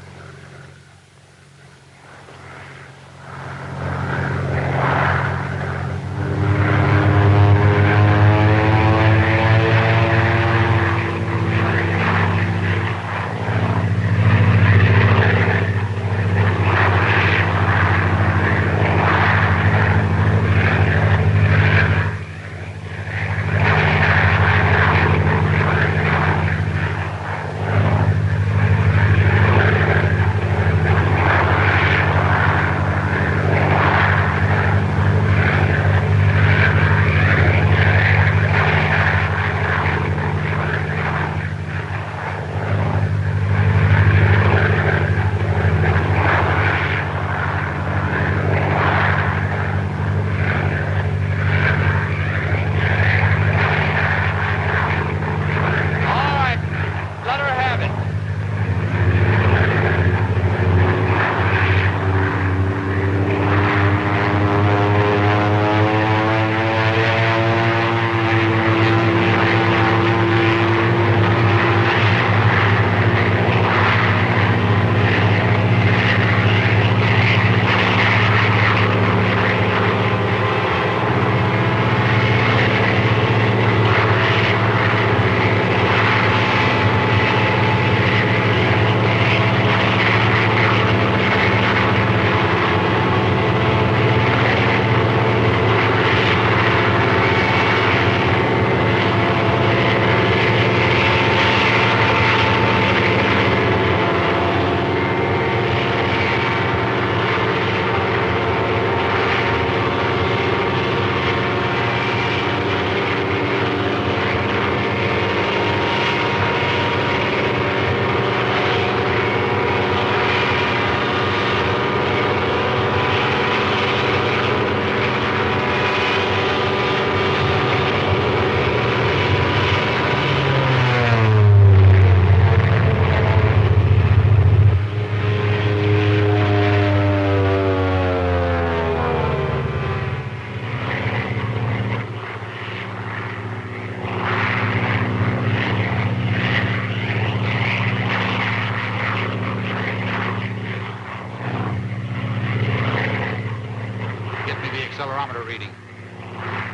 accelerometer reading?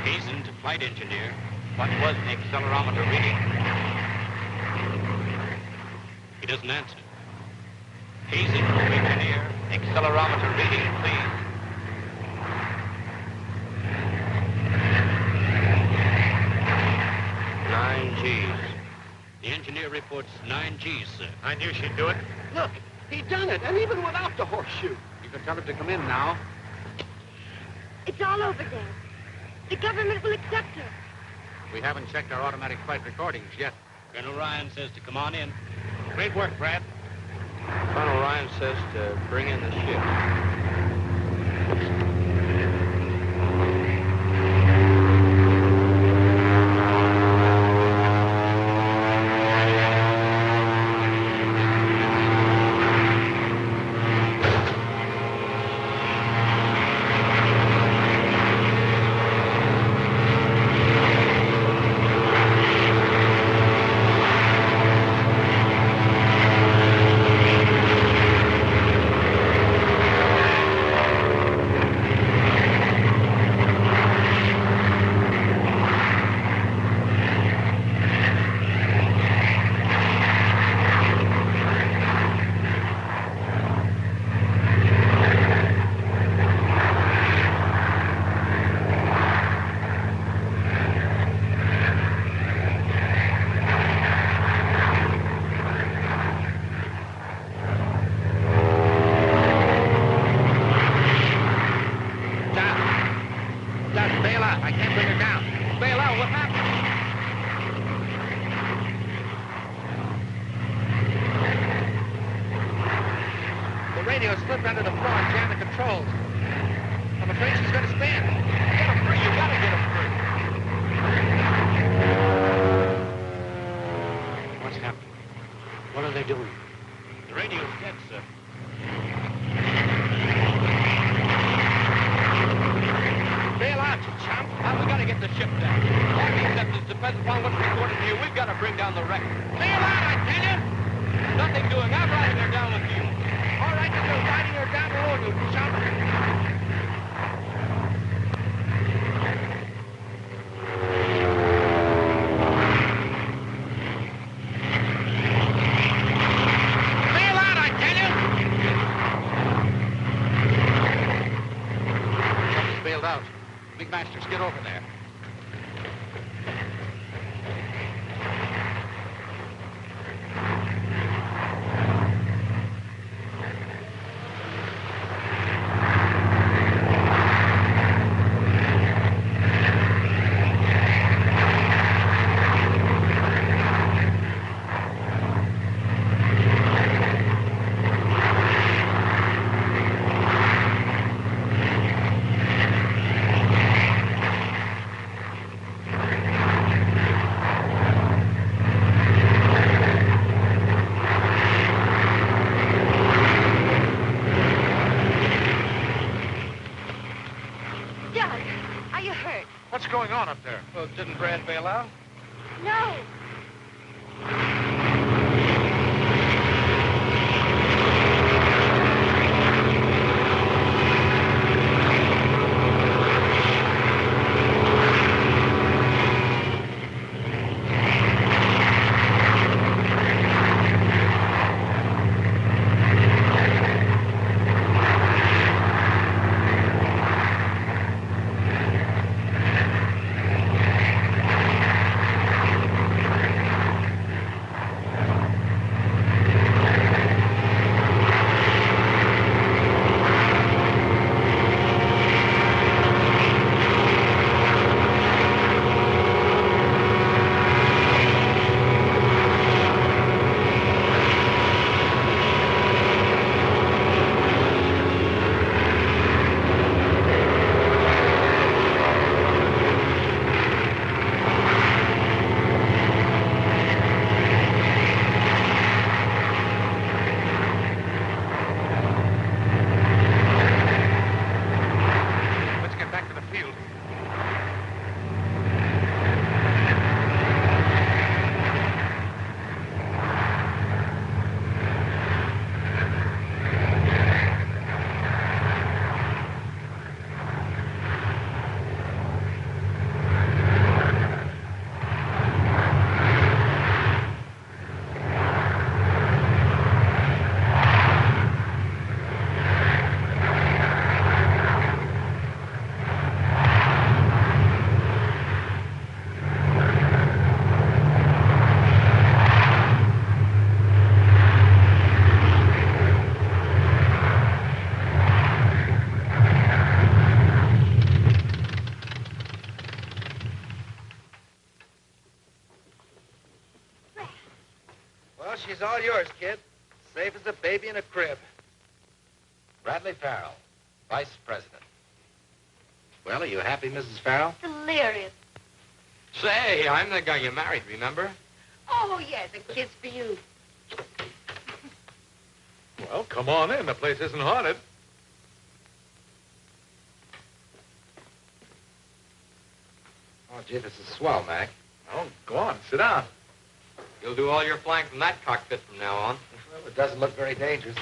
Hazen to flight engineer. What was the accelerometer reading? He doesn't answer. Hazen to engineer. Accelerometer reading, please. Nine G's. The engineer reports 9 G's, sir. I knew she'd do it. Look, he done it, and even without the horseshoe. You can tell her to come in now. It's all over, Dad. The government will accept her. We haven't checked our automatic flight recordings yet. Colonel Ryan says to come on in. Great work, Brad. Colonel Ryan says to bring in the ship. Slipped under the floor and jammed the controls. I'm afraid she's going to spin. Get her free. You got to get her free. What's happening? What are they doing? The radio's dead, sir. Bail out, you chump. We got to get the ship down. Army acceptance depends upon what's recorded here. We've got to bring down the wreck. Bail out, I tell you. Nothing doing. I'm riding her down with you. All right, then you're riding her down the road, you chump. Bail out, I tell you. Something's bailed out. McMasters, get over there. What's going on up there? Well, didn't Brad bail out? No. yours, kid. Safe as a baby in a crib. Bradley Farrell, Vice President. Well, are you happy, Mrs. Farrell? Delirious. Say, I'm the guy you married, remember? Oh, yes, a kiss for you. Well, come on in. The place isn't haunted. Oh, gee, this is swell, Mac. Oh, go on. Sit down. You'll do all your flying from that cockpit from now on. Well, it doesn't look very dangerous.